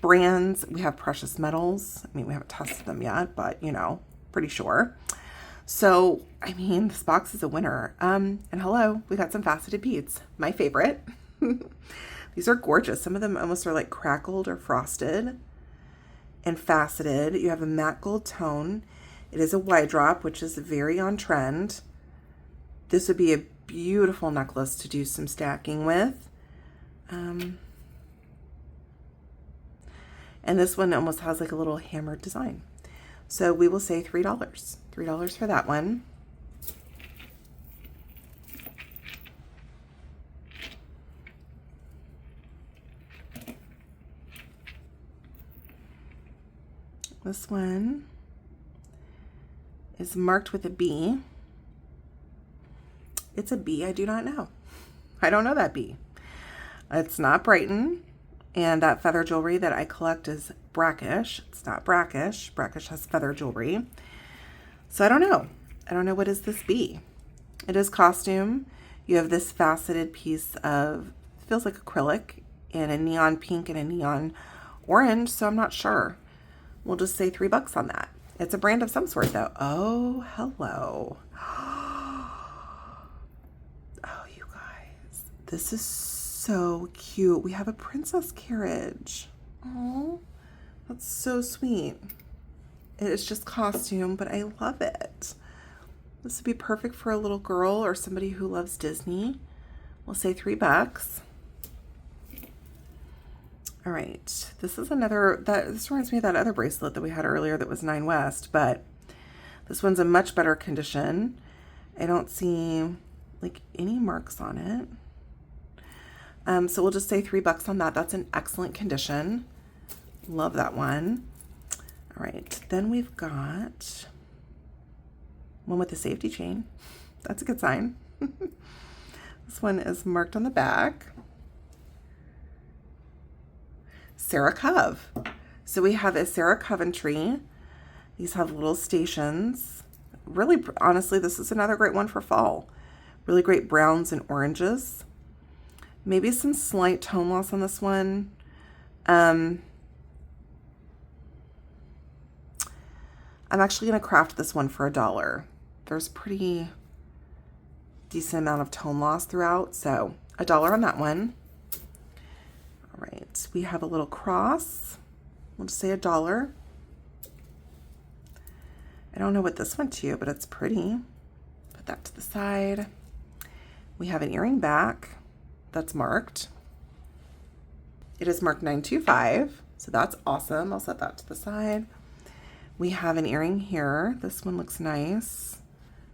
Brands, we have precious metals. I mean, we haven't tested them yet, but you know, pretty sure. So, I mean, this box is a winner. And hello, we got some faceted beads, my favorite. These are gorgeous. Some of them almost are like crackled or frosted and faceted. You have a matte gold tone. It is a wide drop, which is very on trend. This would be a beautiful necklace to do some stacking with. And this one almost has like a little hammered design. So we will say $3. $3 for that one. This one is marked with a B. It's a B I do not know. I don't know that B. It's not Brighton. And that feather jewelry that I collect is brackish. It's not brackish. Brackish has feather jewelry. So I don't know. I don't know what is this B. It is costume. You have this faceted piece of, feels like acrylic, in a neon pink and a neon orange. So I'm not sure. We'll just say $3 on that. It's a brand of some sort though. Oh, hello. Oh, you guys. This is so cute. We have a princess carriage. Oh, that's so sweet. It is just costume, but I love it. This would be perfect for a little girl or somebody who loves Disney. We'll say $3. All right, this is another, this reminds me of that other bracelet that we had earlier that was 9 West, but this one's in much better condition. I don't see like any marks on it. So we'll just say $3 on that. That's in excellent condition. Love that one. All right, then we've got one with a safety chain. That's a good sign. This one is marked on the back. Sarah Cove. So we have a Sarah Coventry. These have little stations. Really, honestly, this is another great one for fall. Really great browns and oranges. Maybe some slight tone loss on this one. I'm actually going to craft this one for $1. There's pretty decent amount of tone loss throughout, so $1 on that one. All right, we have a little cross. We'll just say $1. I don't know what this went to, but it's pretty. Put that to the side. We have an earring back that's marked. It is marked 925, so that's awesome. I'll set that to the side. We have an earring here. This one looks nice.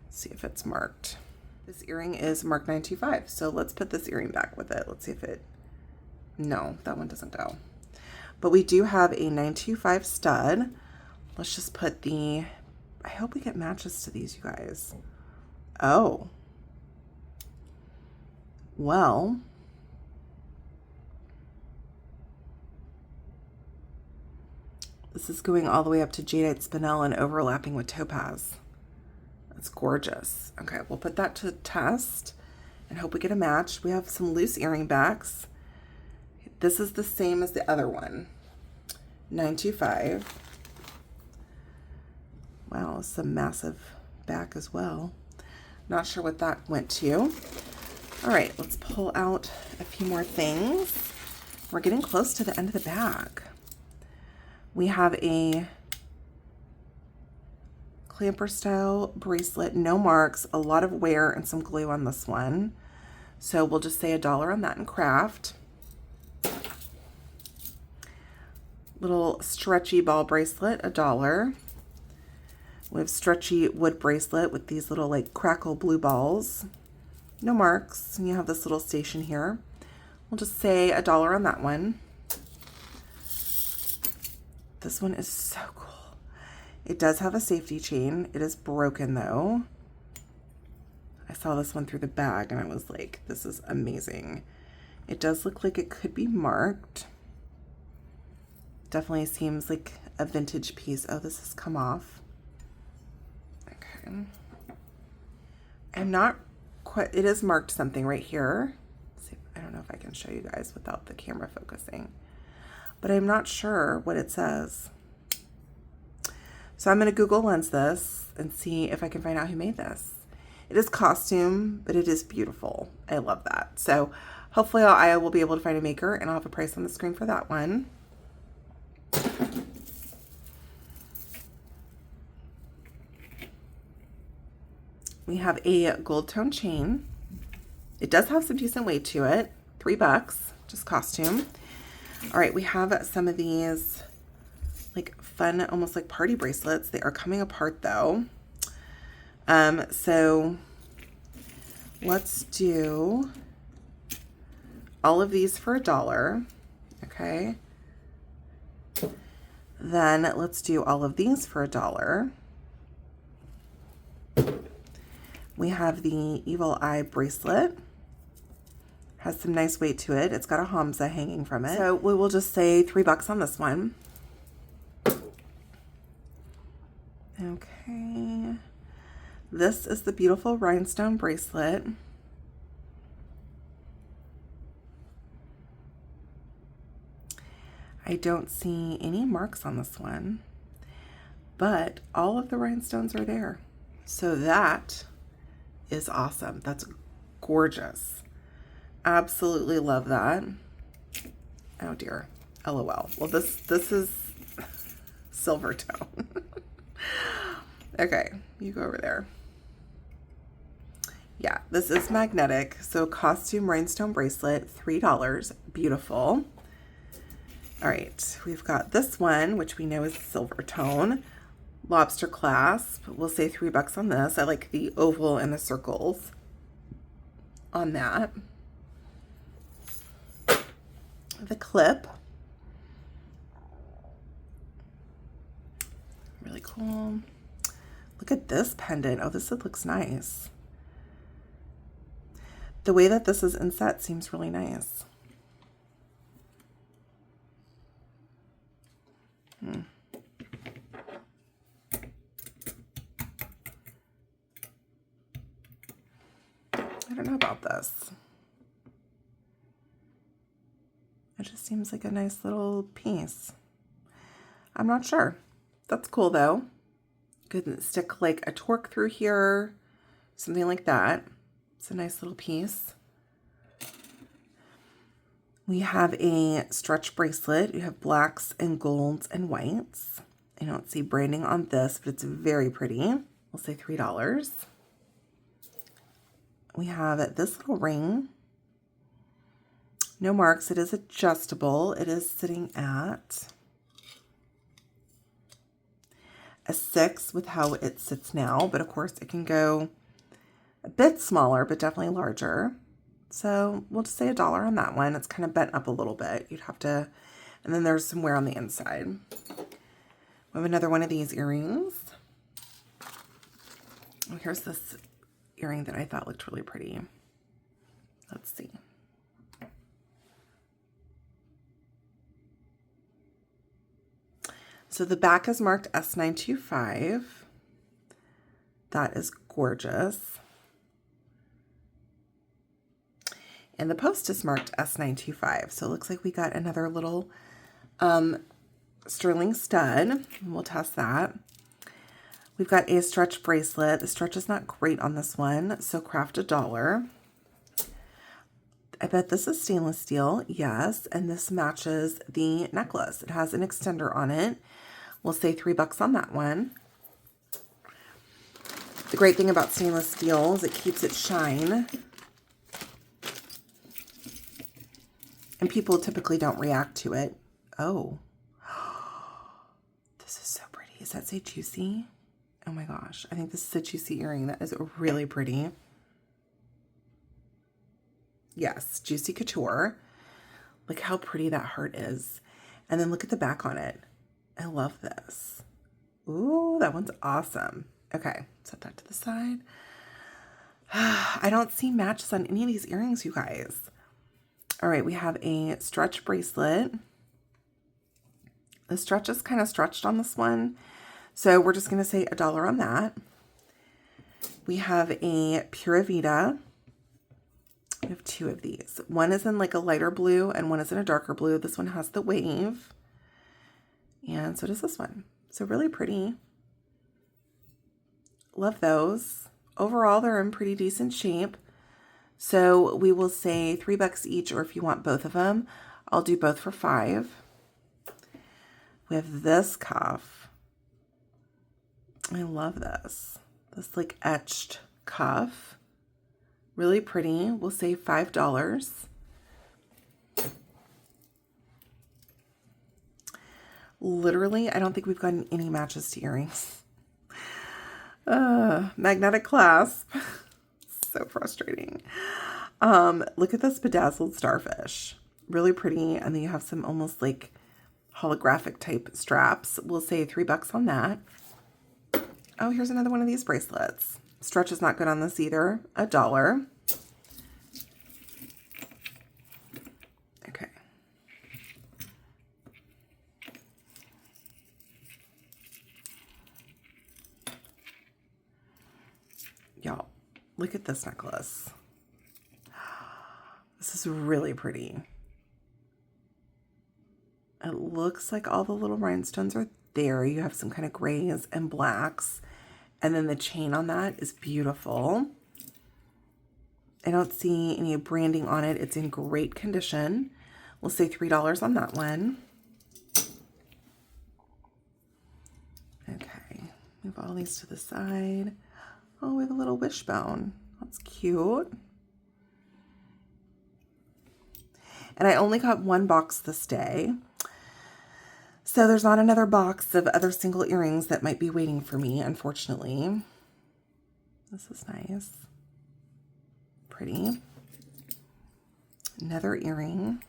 Let's see if it's marked. This earring is marked 925, so let's put this earring back with it. Let's see if it, no, that one doesn't go. But we do have a 925 stud. Let's just put the, I hope we get matches to these, you guys. Oh. Well. This is going all the way up to jadeite spinel and overlapping with topaz. That's gorgeous. Okay, we'll put that to test and hope we get a match. We have some loose earring backs. This is the same as the other one. 925. Wow, it's a massive back as well. Not sure what that went to. All right, let's pull out a few more things. We're getting close to the end of the bag. We have a clamper style bracelet, no marks, a lot of wear and some glue on this one. So we'll just say $1 on that in craft. Little stretchy ball bracelet, $1. We have stretchy wood bracelet with these little like crackle blue balls. No marks, and you have this little station here. We'll just say $1 on that one. This one is so cool. It does have a safety chain. It is broken though. I saw this one through the bag and I was like, this is amazing. It does look like it could be marked. Definitely seems like a vintage piece. Oh, this has come off. Okay. I'm not quite, it is marked something right here. Let's see, I don't know if I can show you guys without the camera focusing, but I'm not sure what it says. So I'm going to Google Lens this and see if I can find out who made this. It is costume, but it is beautiful. I love that. So hopefully I will be able to find a maker, and I'll have a price on the screen for that one. We have a gold tone chain. It does have some decent weight to it. $3, just costume. All right, we have some of these like fun, almost like party bracelets. They are coming apart though. So let's do all of these for $1. Okay. Then let's do all of these for $1. We have the Evil Eye bracelet. Has some nice weight to it. It's got a Hamza hanging from it. So we will just say $3 on this one. Okay. This is the beautiful rhinestone bracelet. I don't see any marks on this one, but all of the rhinestones are there. So that is awesome. That's gorgeous. Absolutely love that. Oh dear. LOL. Well, this is silver tone. Okay, you go over there. Yeah, this is magnetic. So costume rhinestone bracelet, $3. Beautiful. All right, we've got this one, which we know is silver tone. Lobster clasp. We'll say $3 on this. I like the oval and the circles on that. The clip. Really cool. Look at this pendant. Oh, this looks nice. The way that this is inset seems really nice. I don't know about this. It just seems like a nice little piece. I'm not sure. That's cool though. Could stick like a torque through here, something like that. It's a nice little piece. We have a stretch bracelet. You have blacks and golds and whites. I don't see branding on this, but it's very pretty. We'll say $3. We have this little ring. No marks. It is adjustable. It is sitting at a 6 with how it sits now, but of course it can go a bit smaller, but definitely larger. So we'll just say $1 on that one. It's kind of bent up a little bit. You'd have to, and then there's some wear on the inside. We have another one of these earrings. Oh, here's this earring that I thought looked really pretty. Let's see. So the back is marked S925. That is gorgeous. And the post is marked S925. So it looks like we got another little sterling stud. We'll test that. We've got a stretch bracelet. The stretch is not great on this one, so craft $1. I bet this is stainless steel. Yes, and this matches the necklace. It has an extender on it. We'll say $3 on that one. The great thing about stainless steel is it keeps its shine. And people typically don't react to it. Oh. This is so pretty. Does that say juicy? Oh my gosh. I think this is a juicy earring. That is really pretty. Yes, Juicy Couture. Look how pretty that heart is. And then look at the back on it. I love this. Ooh, that one's awesome. Okay, set that to the side. I don't see matches on any of these earrings, you guys. All right, we have a stretch bracelet. The stretch is kind of stretched on this one, so we're just going to say $1 on that. We have a Pura Vida. We have two of these. One is in like a lighter blue and one is in a darker blue. This one has the wave. And so does this one. So really pretty. Love those. Overall, they're in pretty decent shape. So we will say $3 each, or if you want both of them, I'll do both for $5. We have this cuff. I love this. This like etched cuff. Really pretty. We'll say $5. Literally, I don't think we've gotten any matches to earrings. Magnetic clasp. So frustrating. Look at this bedazzled starfish. Really pretty. And then you have some almost like holographic type straps. We'll say $3 on that. Oh, here's another one of these bracelets. Stretch is not good on this either. $1. Okay. Y'all, look at this necklace. This is really pretty. It looks like all the little rhinestones are there. You have some kind of grays and blacks. And then the chain on that is beautiful. I don't see any branding on it. It's in great condition. We'll say $3 on that one. Okay, move all these to the side. Oh, we have a little wishbone. That's cute. And I only got one box this day. So there's not another box of other single earrings that might be waiting for me, unfortunately. This is nice. Pretty. Another earring.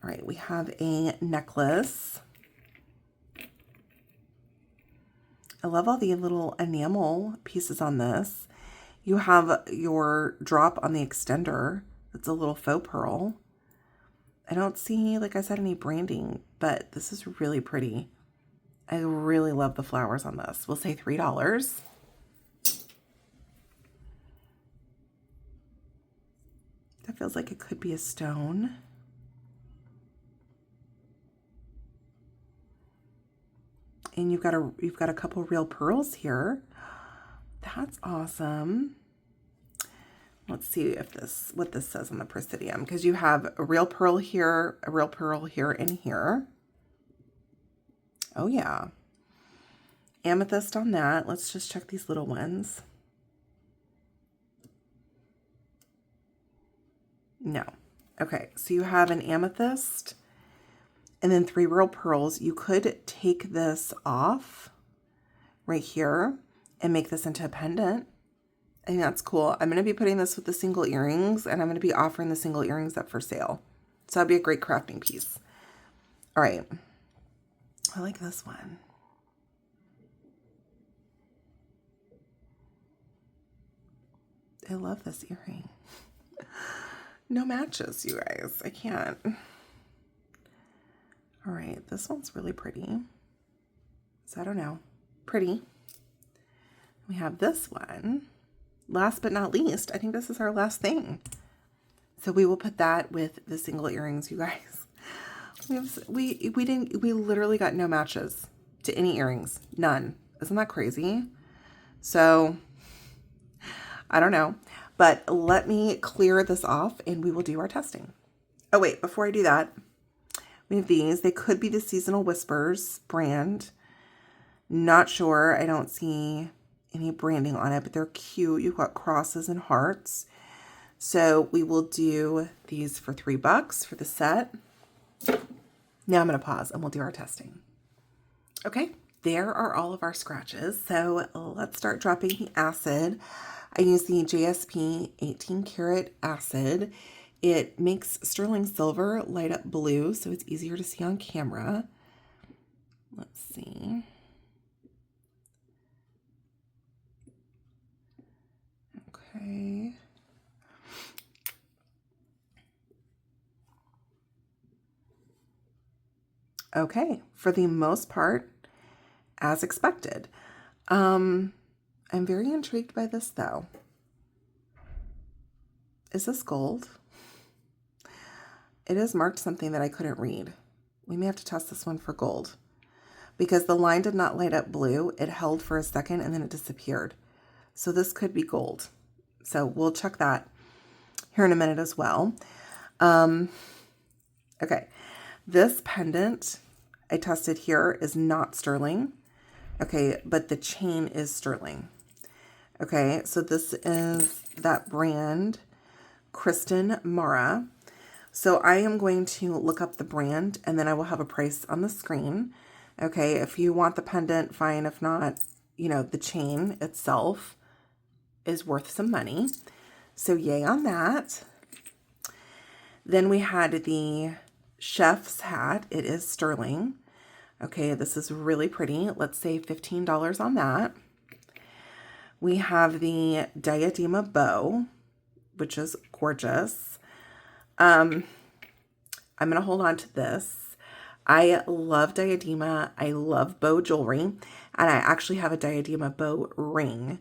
All right, we have a necklace. I love all the little enamel pieces on this. You have your drop on the extender. It's a little faux pearl. I don't see, like I said, any branding, but this is really pretty. I really love the flowers on this. We'll say $3. That feels like it could be a stone. And you've got a couple real pearls here. That's awesome. Let's see if what this says on the Presidium, because you have a real pearl here, a real pearl here, and here. Oh yeah. Amethyst on that. Let's just check these little ones. No. Okay, so you have an amethyst and then 3 real pearls. You could take this off right here and make this into a pendant. I think that's cool. I'm going to be putting this with the single earrings, and I'm going to be offering the single earrings up for sale. So that'd be a great crafting piece. All right. I like this one. I love this earring. No matches, you guys. I can't. All right. This one's really pretty. So I don't know. Pretty. We have this one. Last but not least, I think this is our last thing. So we will put that with the single earrings, you guys. We literally got no matches to any earrings. None. Isn't that crazy? So I don't know, but let me clear this off and we will do our testing. Oh wait, before I do that, we have these. They could be the Seasonal Whispers brand. Not sure. I don't see any branding on it, but they're cute. You've got crosses and hearts. So we will do these for $3 for the set. Now I'm going to pause and we'll do our testing. Okay, there are all of our scratches. So let's start dropping the acid. I use the JSP 18 karat acid. It makes sterling silver light up blue, so it's easier to see on camera. Let's see. Okay. Okay, for the most part, as expected. I'm very intrigued by this though. Is this gold? It is marked something that I couldn't read. We may have to test this one for gold. because the line did not light up blue. It held for a second and then it disappeared. So this could be gold. So we'll check that here in a minute as well. Okay, this pendant I tested here is not sterling. Okay, but the chain is sterling. Okay, so this is that brand, Kristen Mara. So I am going to look up the brand and then I will have a price on the screen. Okay, if you want the pendant, fine. If not, you know, the chain itself is worth some money. So yay on that. Then we had the chef's hat. It is sterling. Okay, this is really pretty. Let's say $15 on that. We have the diadema bow, which is gorgeous. I'm going to hold on to this. I love diadema. I love bow jewelry. And I actually have a diadema bow ring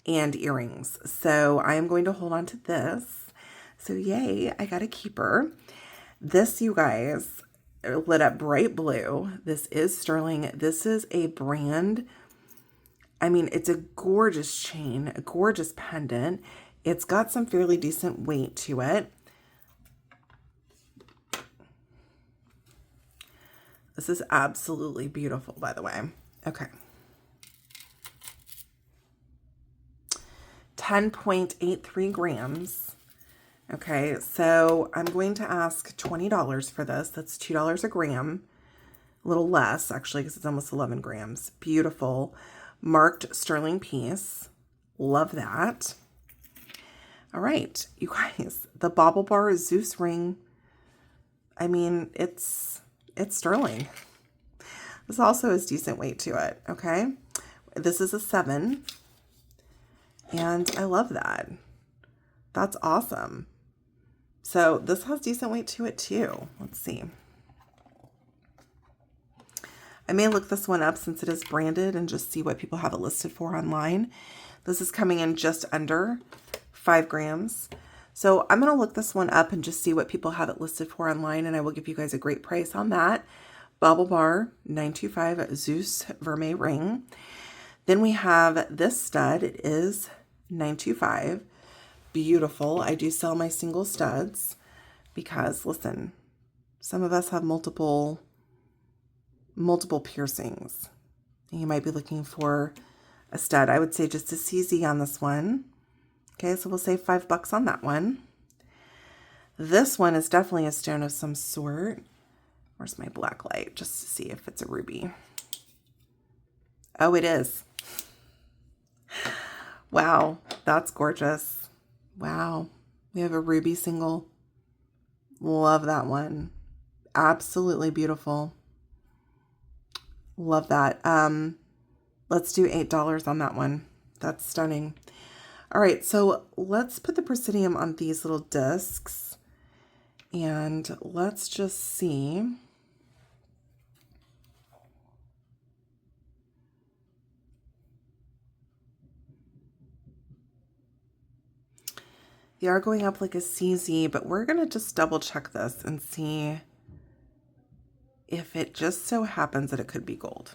and earrings. So I am going to hold on to this. So yay, I got a keeper. This, you guys, lit up bright blue. This is sterling. This is a brand. I mean, it's a gorgeous chain, a gorgeous pendant. It's got some fairly decent weight to it. This is absolutely beautiful, by the way. Okay. 10.83 grams. Okay, so I'm going to ask $20 for this. That's $2 a gram. A little less, actually, because it's almost 11 grams. Beautiful. Marked sterling piece. Love that. All right, you guys, the Bauble Bar Zeus ring. I mean, it's sterling. This also has decent weight to it, okay? This is a 7, and I love that. That's awesome. So this has decent weight to it too. Let's see. I may look this one up since it is branded and just see what people have it listed for online. This is coming in just under 5 grams. So I'm going to look this one up and just see what people have it listed for online, and I will give you guys a great price on that. Bauble Bar 925 Zeus Vermeil ring. Then we have this stud. It is 925. Beautiful. I do sell my single studs because, listen, some of us have multiple piercings. You might be looking for a stud. I would say just a CZ on this one. Okay, so we'll say $5 on that one. This one is definitely a stone of some sort. Where's my black light? Just to see if it's a ruby. Oh, it is. Wow, that's gorgeous. Wow, we have a ruby single. Love that one. Absolutely beautiful. Love that. Let's do $8 on that one. That's stunning. All right, so let's put the Presidium on these little discs and let's just see. They are going up like a CZ, but we're going to just double check this and see if it just so happens that it could be gold.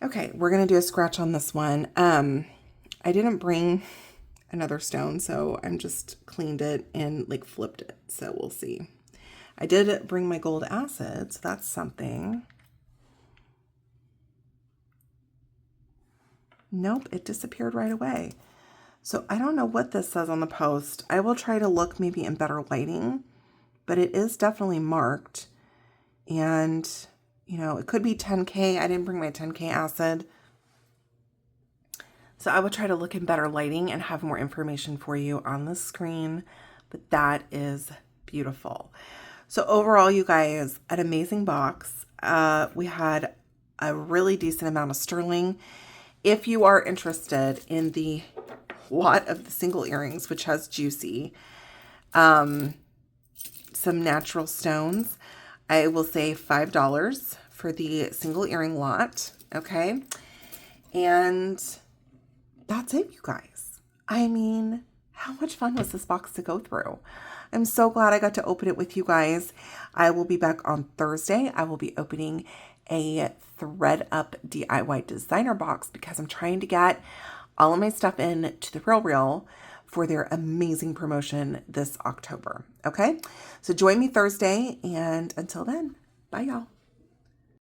Okay, we're going to do a scratch on this one. I didn't bring another stone, so I'm just cleaned it and like flipped it. So we'll see. I did bring my gold acid, so that's something. Nope, it disappeared right away. So I don't know what this says on the post. I will try to look maybe in better lighting, but it is definitely marked. And, you know, it could be 10K. I didn't bring my 10K acid. So I will try to look in better lighting and have more information for you on the screen. But that is beautiful. So overall, you guys, an amazing box. We had a really decent amount of sterling. If you are interested in the lot of the single earrings, which has juicy, some natural stones, I will say $5 for the single earring lot. Okay. And that's it, you guys. I mean, how much fun was this box to go through? I'm so glad I got to open it with you guys. I will be back on Thursday. I will be opening a Thredup DIY designer box because I'm trying to get all of my stuff in to the Real for their amazing promotion this October. Okay, so join me Thursday, and until then, bye y'all.